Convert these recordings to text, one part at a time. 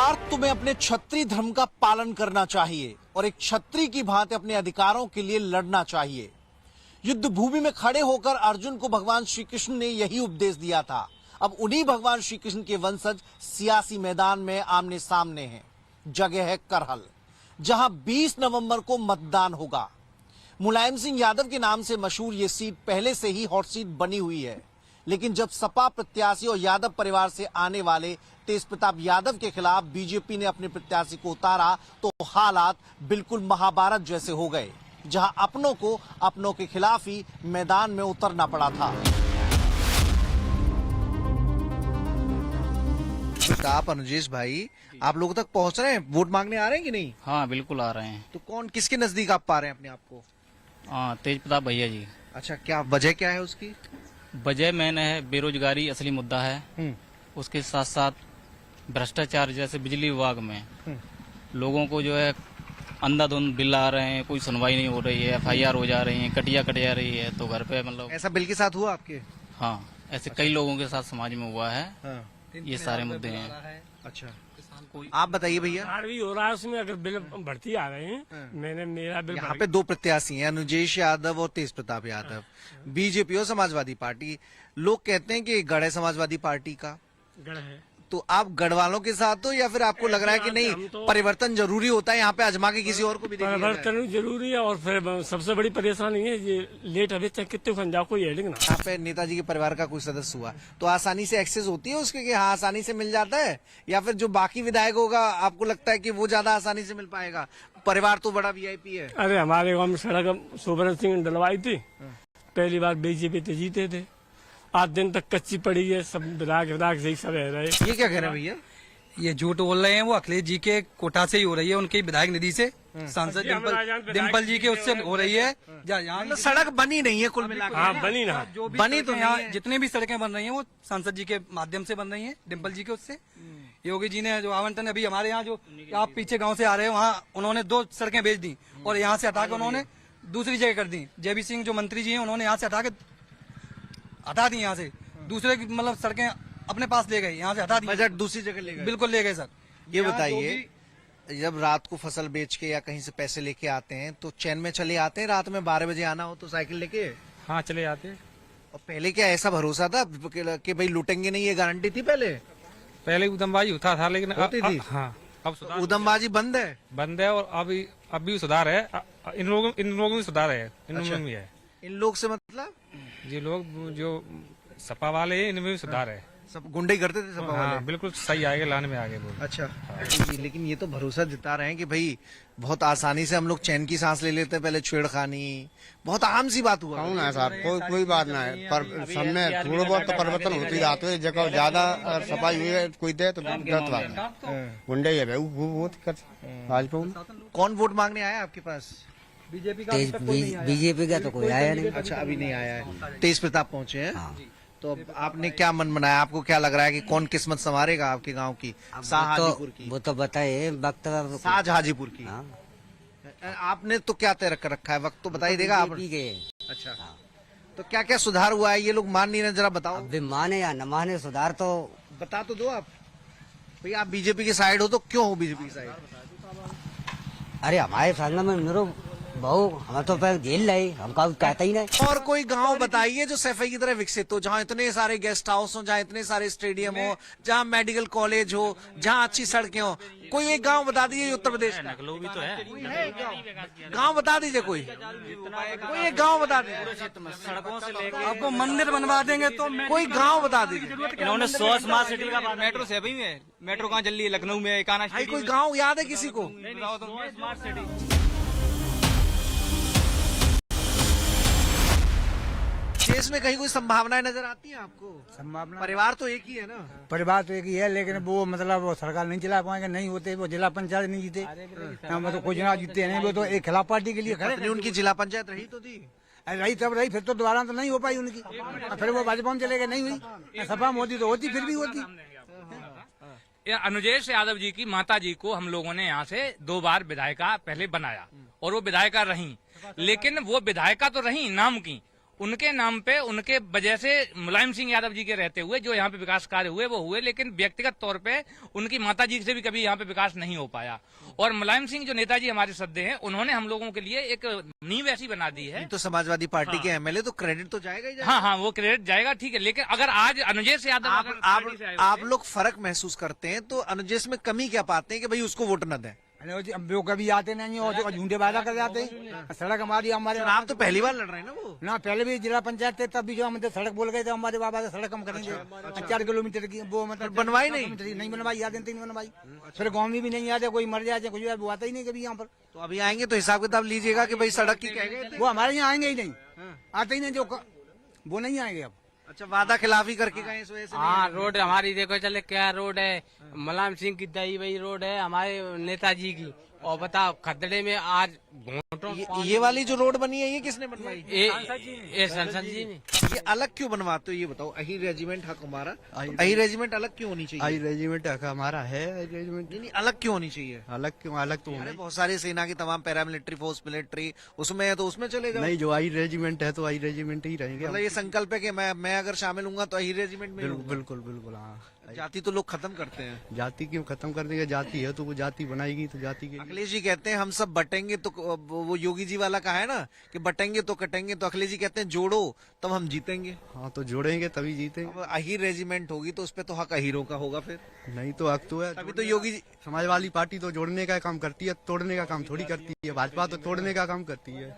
निस्वार्थ तुम्हें अपने क्षत्रिय धर्म का पालन करना चाहिए और एक क्षत्रिय की भांति अपने अधिकारों के लिए लड़ना चाहिए। युद्ध भूमि में खड़े होकर अर्जुन को भगवान श्री कृष्ण ने यही उपदेश दिया था। अब उन्हीं भगवान श्री कृष्ण के वंशज सियासी मैदान में आमने सामने हैं। जगह है करहल, जहां 20 नवंबर को मतदान होगा। मुलायम सिंह यादव के नाम से मशहूर ये सीट पहले से ही हॉट सीट बनी हुई है, लेकिन जब सपा प्रत्याशी और यादव परिवार से आने वाले तेज प्रताप यादव के खिलाफ बीजेपी ने अपने प्रत्याशी को उतारा तो हालात बिल्कुल महाभारत जैसे हो गए, जहां अपनों को अपनों के खिलाफ ही मैदान में उतरना पड़ा था। आप अनुजेश भाई, आप लोगों तक पहुंच रहे हैं, वोट मांगने आ रहे हैं कि नहीं? हाँ बिल्कुल आ रहे हैं। तो कौन किसके नजदीक आप पा रहे हैं अपने आप को? हाँ, तेज प्रताप भैया जी। अच्छा, क्या वजह क्या है उसकी? वजह मैंने है बेरोजगारी असली मुद्दा है, उसके साथ साथ भ्रष्टाचार, जैसे बिजली विभाग में लोगों को जो है अंधाधुंध बिल आ रहे हैं, कोई सुनवाई नहीं हो रही है, FIR हो जा रही है, कटिया कट जा रही है, तो घर पे मतलब ऐसा बिल के साथ हुआ आपके? हाँ, ऐसे कई लोगों के साथ समाज में हुआ है। हाँ। ये सारे मुद्दे हैं। अच्छा, आप बताइए भैया। भी हो रहा है उसमें, अगर बिल बढ़ती आ रहे हैं। मैंने मेरा बिल यहाँ पे दो प्रत्याशी हैं, अनुजेश यादव और तेज प्रताप यादव, बीजेपी और समाजवादी पार्टी। लोग कहते हैं कि गढ़ है समाजवादी पार्टी का, गढ़ है। तो आप गढ़ वालों के साथ हो या फिर आपको लग रहा है कि नहीं परिवर्तन जरूरी होता है, यहाँ पे आजमा के किसी और को भी देखिए? परिवर्तन जरूरी है, और फिर सबसे बड़ी परेशानी है ये लेट अभी तक कितने खंजा कोई है लेकिन यहाँ पे नेताजी के परिवार का कोई सदस्य हुआ तो आसानी से एक्सेस होती है उसके, कि हाँ आसानी से मिल जाता है, या फिर जो बाकी विधायक होगा आपको लगता है कि वो ज्यादा आसानी से मिल पाएगा? परिवार तो बड़ा VIP है। अरे हमारे गाँव में सड़क सुब्रत सिंह डलवाई थी, पहली बार बीजेपी से जीते थे, 8 दिन तक कच्ची पड़ी है, सब विधायक से ही सब रह रहे। ये क्या कह रहे हैं भैया? ये झूठ बोल रहे हैं, वो अखिलेश जी के कोटा से ही हो रही है, उनके विधायक निधि से, सांसद डिम्पल जी के उससे हो रही है। यहाँ सड़क बनी नहीं है कुल मिलाकर? हाँ बनी ना, जो भी बनी तो यहाँ नहीं है। जितनी भी सड़कें बन रही हैं वो सांसद जी के माध्यम से बन रही हैं, डिम्पल जी के उससे। योगी जी ने जो आवंटन अभी हमारे यहाँ जो आप पीछे गाँव से आ रहे हो, वहाँ उन्होंने 2 सड़कें भेज दी और यहाँ से हटा के उन्होंने दूसरी जगह कर दी। JB सिंह जो मंत्री जी हैं उन्होंने यहाँ से हटा दी, यहाँ से दूसरे की मतलब सड़कें अपने पास ले गए, यहाँ से हटा दी, बजट दूसरी जगह ले गए। बिल्कुल ले गए सर। ये बताइए, जब रात को फसल बेच के या कहीं से पैसे लेके आते हैं तो चैन में चले आते हैं? रात में 12 बजे आना हो तो साइकिल लेके? हाँ चले जाते। और पहले क्या ऐसा भरोसा था कि भाई लूटेंगे नहीं, ये गारंटी थी पहले उदमबाजी होता था, लेकिन होती थी। हाँ, अब तो उदमबाजी बंद है और अब भी सुधार है। इन लोगों में सुधार है, इन लोगों में है। इन लोग से मतलब ये लोग जो सपा वाले हैं, इनमें भी सुधार है। सब गुंडे ही करते थे सपा वाले? हाँ बिल्कुल सही आगे लाने में आगे बोल। अच्छा, लेकिन ये तो भरोसा जता रहे हैं कि भाई बहुत आसानी से हम लोग चैन की सांस ले लेते हैं। पहले छेड़खानी बहुत आम सी बात हुआ। कौन है साहब, कोई बात ना है, पर सब में थोड़ा बहुत तो परिवर्तन होती जाते है। जगह ज्यादा सफाई हुई है कोई दे तो गलत बात है, गुंडे ही है वो भाजपा। कौन वोट मांगने आया आपके पास? बीजेपी का तो कोई आया नहीं। अच्छा, अभी नहीं आया है। तेज प्रताप पहुंचे हैं। तो अब आपने क्या मन बनाया? आपको क्या लग रहा है कि कौन किस्मत संवारेगा आपके गांव की? शाह हाजीपुर की? वो तो बताइए वक्त। शाह हाजीपुर की। आपने तो क्या तय कर रखा है? वक्त तो बता ही देगा आप। अच्छा, तो क्या क्या सुधार हुआ है? ये लोग मान नहीं रहे, जरा बताओ। अभी माने या न माने, सुधार तो बता तो दो आप। भाई आप बीजेपी की साइड हो तो क्यों हो बीजेपी की साइड? अरे हमारे संग में मेरो बहु हम तो पहले जेल रहे, हमका कहता ही नहीं। और कोई गांव बताइए जो सैफई की तरह विकसित हो, जहां इतने सारे गेस्ट हाउस हो, जहां इतने सारे स्टेडियम हो, जहां मेडिकल कॉलेज हो, जहां अच्छी सड़कें हो। कोई एक गांव बता दीजिए उत्तर प्रदेश का। नकलो भी तो है। गांव बता दीजिए, कोई एक गांव बता दीजिए। सड़कों से लेकर आपको मंदिर बनवा देंगे तो कोई गांव बता दीजिए। इन्होंने 100 स्मार्ट सिटी का मेट्रो से अभी में मेट्रो कहाँ चल रही है? लखनऊ में काना। भाई कोई गांव याद है किसी को? Smart city. देश में कहीं कोई संभावनाएं नजर आती है आपको? संभावना परिवार तो एक ही है ना? परिवार तो एक ही है, लेकिन वो मतलब वो सरकार नहीं चला पाएंगे, नहीं होते वो जिला पंचायत नहीं जीते, मतलब कुछ ना जीते नहीं, वो तो एक खिलाफ पार्टी के लिए खड़े। उनकी जिला पंचायत रही तो थी, रही तब रही, फिर तो दोबारा तो नहीं हो पाई उनकी, फिर वो भाजपा में चले गए, नहीं हुई। सपा मोदी तो होती, फिर भी होती। अनुजेश यादव जी की माता जी को हम लोगों ने यहाँ से 2 बार विधायिका पहले बनाया और वो विधायिका रही, लेकिन वो विधायिका तो रही नाम की, उनके नाम पे, उनके वजह से मुलायम सिंह यादव जी के रहते हुए जो यहाँ पे विकास कार्य हुए वो हुए, लेकिन व्यक्तिगत तौर पे उनकी माता जी से भी कभी यहाँ पे विकास नहीं हो पाया। और मुलायम सिंह जो नेताजी हमारे श्रद्धेय हैं, उन्होंने हम लोगों के लिए एक नींव ऐसी बना दी है। तो समाजवादी पार्टी के एमएलए तो क्रेडिट तो जाएगा ही जाएगा। हाँ हाँ, वो क्रेडिट जाएगा, ठीक है, लेकिन अगर आज अनुजेश यादव आप लोग फर्क महसूस करते हैं तो अनुजेश में कमी क्या पाते हैं कि भाई उसको वोट न दें? वो कभी आते नहीं और झूठे वादा कर जाते हैं। सड़क हमारे चुनाव तो पहली बार लड़ रहे हैं ना वो। ना, पहले भी जिला पंचायत थे तब भी जो हम सड़क बोल गए थे हमारे बाबा से सड़क हम करेंगे 4 किलोमीटर की, वो मतलब बनवाई नहीं बनवाई, याद नहीं बनवाई। फिर गाँव में भी नहीं आते, कोई मर जाते, कुछ वो आता ही नहीं कभी यहाँ पर। तो अभी आएंगे तो हिसाब किताब लीजिएगा कि भाई सड़क की कह गए थे। वो हमारे यहाँ आएंगे ही नहीं, आते ही नहीं, जो वो नहीं आएंगे अब। अच्छा, वादा खिलाफी करके गए इस वजह से। हाँ, रोड हमारी देखो चले क्या रोड है, मुलायम सिंह की दही वही रोड है हमारे नेताजी की। और बताओ खतरे में आज घोटों ये वाली जो रोड बनी है ये किसने बनवाई? ये संसद जी ने। ये अलग क्यों बनवाते हो ये बताओ? अही रेजिमेंट हक हमारा, अही रेजिमेंट अलग क्यों होनी चाहिए? आई रेजिमेंट हमारा है, रेजिमेंट नहीं, अलग क्यों होनी चाहिए? अलग क्यों? अलग तो अरे बहुत सारी सेना की तमाम पैरामिलिट्री फोर्स, मिलिट्री उसमें है तो उसमें चले जाओ। नहीं, जो आई रेजिमेंट है तो आई रेजिमेंट ही रहेंगे। मतलब ये संकल्प है कि मैं अगर शामिल हूँ तो अही रेजिमेंट में हूँ। बिल्कुल बिल्कुल, हाँ। जाति तो लोग खत्म करते हैं। जाति क्यों खत्म कर देंगे? जाति है तो वो जाति बनाएगी तो जाति के। अखिलेश जी कहते हैं हम सब बटेंगे तो, वो योगी जी वाला कहा है ना कि बटेंगे तो कटेंगे, तो अखिलेश जी कहते हैं जोड़ो तब हम जीतेंगे। हाँ, तो जोड़ेंगे तभी जीतेंगे। अब अहीर रेजिमेंट होगी तो उस पर तो हक अहीरों का होगा फिर। नहीं तो हक तो है। तभी तो योगी जी, समाजवादी पार्टी तो जोड़ने का काम करती है, तोड़ने का काम थोड़ी करती है। भाजपा तो तोड़ने का काम करती है।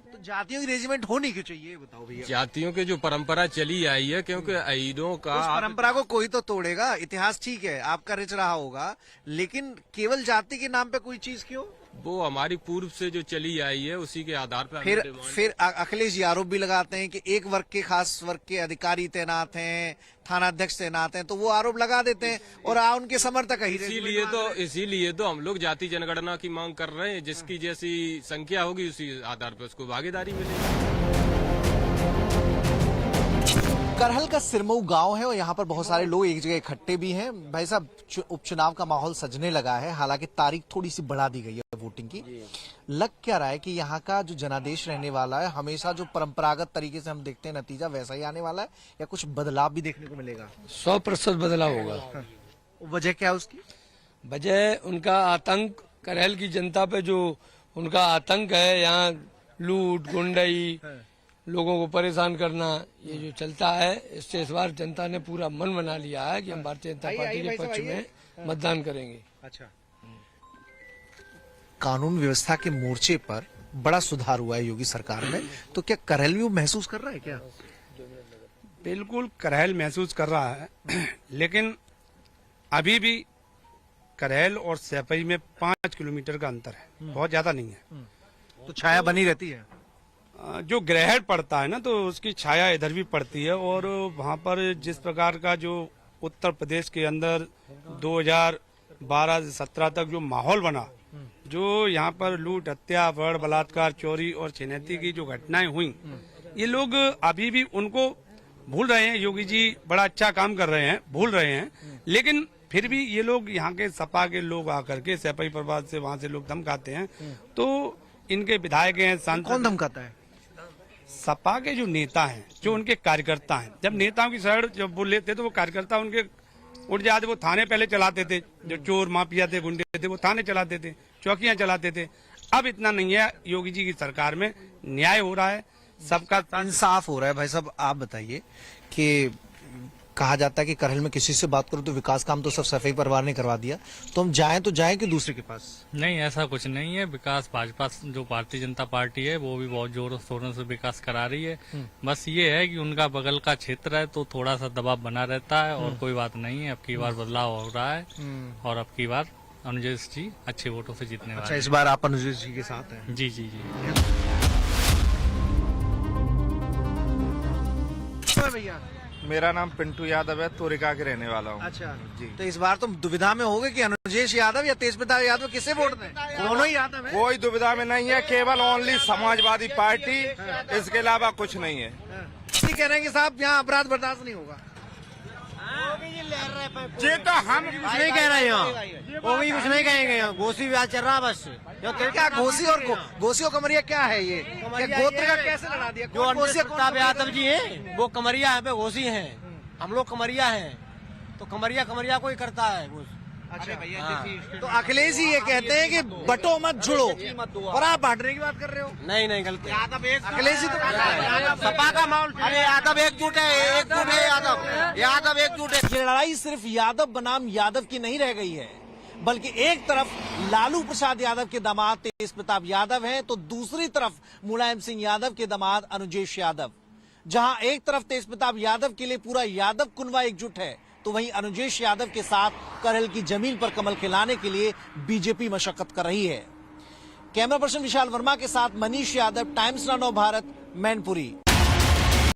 तो जातियों की रेजिमेंट होनी क्यों चाहिए ये बताओ भैया? जातियों की जो परंपरा चली आई है, क्योंकि अहीरों का उस परंपरा को कोई तो तोड़ेगा। इतिहास ठीक है आपका रिच रहा होगा, लेकिन केवल जाति के नाम पे कोई चीज क्यों? वो हमारी पूर्व से जो चली आई है उसी के आधार पर फिर अखिलेश जी आरोप भी लगाते हैं कि एक वर्ग के, खास वर्ग के अधिकारी तैनात हैं, थानाध्यक्ष तैनात हैं, तो वो आरोप लगा देते हैं और उनके समर्थक ही। इसीलिए तो हम लोग जाति जनगणना की मांग कर रहे हैं, जिसकी जैसी संख्या होगी उसी आधार पर उसको भागीदारी मिलेगी। करहल का सिरमऊ गांव है और यहाँ पर बहुत सारे लोग एक जगह इकट्ठे भी हैं। भाई साहब, उपचुनाव का माहौल सजने लगा है, हालांकि तारीख थोड़ी सी बढ़ा दी गई है वोटिंग की। लग क्या रहा है कि यहाँ का जो जनादेश रहने वाला है, हमेशा जो परंपरागत तरीके से हम देखते हैं नतीजा वैसा ही आने वाला है या कुछ बदलाव भी देखने को मिलेगा? 100% बदलाव होगा। वजह क्या है उसकी? वजह उनका आतंक, करहल की जनता पे जो उनका आतंक है, यहाँ लूट गुंडई, लोगों को परेशान करना, ये जो चलता है, इससे इस बार जनता ने पूरा मन बना लिया है कि हम भारतीय जनता पार्टी के पक्ष में मतदान करेंगे। अच्छा, कानून व्यवस्था के मोर्चे पर बड़ा सुधार हुआ है योगी सरकार में, तो क्या करहल भी वो महसूस कर रहा है क्या? बिल्कुल करहल महसूस कर रहा है, लेकिन अभी भी करहल और सैपई में 5 किलोमीटर का अंतर है, बहुत ज्यादा नहीं है। तो छाया बनी रहती है। जो ग्रहण पड़ता है ना, तो उसकी छाया इधर भी पड़ती है। और वहाँ पर जिस प्रकार का जो उत्तर प्रदेश के अंदर 2012 से 17 तक जो माहौल बना, जो यहाँ पर लूट, हत्या, अपहरण, बलात्कार, चोरी और छिनैती की जो घटनाएं हुई, ये लोग अभी भी उनको भूल रहे हैं। योगी जी बड़ा अच्छा काम कर रहे हैं, भूल रहे हैं, लेकिन फिर भी ये लोग, यहाँ के सपा के लोग आकर के सैपई प्रभाव से वहाँ से लोग धमकाते हैं। तो इनके विधायक हैं, सांसद। कौन धमकाता है? सपा के जो नेता हैं, जो उनके कार्यकर्ता हैं। जब नेताओं की शरण जब वो लेते तो वो कार्यकर्ता उनके उठ जाते, वो थाने पहले चलाते थे, जो चोर माफिया थे, गुंडे थे, वो थाने चलाते थे, चौकियां चलाते थे। अब इतना नहीं है, योगी जी की सरकार में न्याय हो रहा है, सबका इंसाफ हो रहा है। भाई साहब आप बताइए कि कहा जाता है कि करहल में किसी से बात करो तो विकास काम तो सब सफाई परिवार ने करवा दिया, तो हम जाएं तो जाएं कि दूसरे के पास? नहीं, ऐसा कुछ नहीं है। विकास भाजपा जो भारतीय जनता पार्टी है वो भी बहुत जोरों शोरों से विकास करा रही है। बस ये है कि उनका बगल का क्षेत्र है तो थोड़ा सा दबाव बना रहता है, और कोई बात नहीं है। अब की बार बदलाव हो रहा है और अब की बार अनुजेश जी अच्छे वोटों से जीतने वाले। अच्छा, इस बार आप अनुजेश जी के साथ हैं? जी जी जी। भैया, मेरा नाम पिंटू यादव है, तोरिका के रहने वाला हूँ। अच्छा जी। तो इस बार तुम दुविधा में होगे कि अनुजेश यादव या तेजप्रताप यादव, किसे वोट दें? दोनों ही यादव है। कोई दुविधा में नहीं है, केवल ओनली समाजवादी पार्टी, इसके अलावा कुछ नहीं है। कह रहे हैं कि साहब यहाँ अपराध बर्दाश्त नहीं होगा। ये तो हम कुछ नहीं कह रहे हैं, वो भी कुछ नहीं कहेंगे। घोसी विवाद चल रहा बस। क्या घोसी और कमरिया क्या है ये? क्या गोत्र का कैसे लड़ा दिया? जो घोसी प्रताप यादव जी हैं वो कमरिया है, पे घोसी हैं, हम लोग कमरिया हैं, तो कमरिया कोई करता है वो। अच्छा तो अखिलेश जी ये कहते हैं कि बटो मत जुड़ो, और आप बांटने की बात कर रहे हो। नहीं गलत। अखिलेश जी तो सपा का माहौल। अरे यादव एकजुट है, यादव एकजुट है। ये लड़ाई सिर्फ यादव बनाम यादव की नहीं रह गई है, बल्कि एक तरफ लालू प्रसाद यादव के दामाद तेज प्रताप यादव हैं, तो दूसरी तरफ मुलायम सिंह यादव के दामाद अनुजेश यादव। जहां एक तरफ तेज प्रताप यादव के लिए पूरा यादव कुनवा एकजुट है, तो वहीं अनुजेश यादव के साथ करहल की जमीन पर कमल खिलाने के लिए बीजेपी मशक्कत कर रही है। कैमरा पर्सन विशाल वर्मा के साथ मनीष यादव, टाइम्स नाउ भारत, मैनपुरी।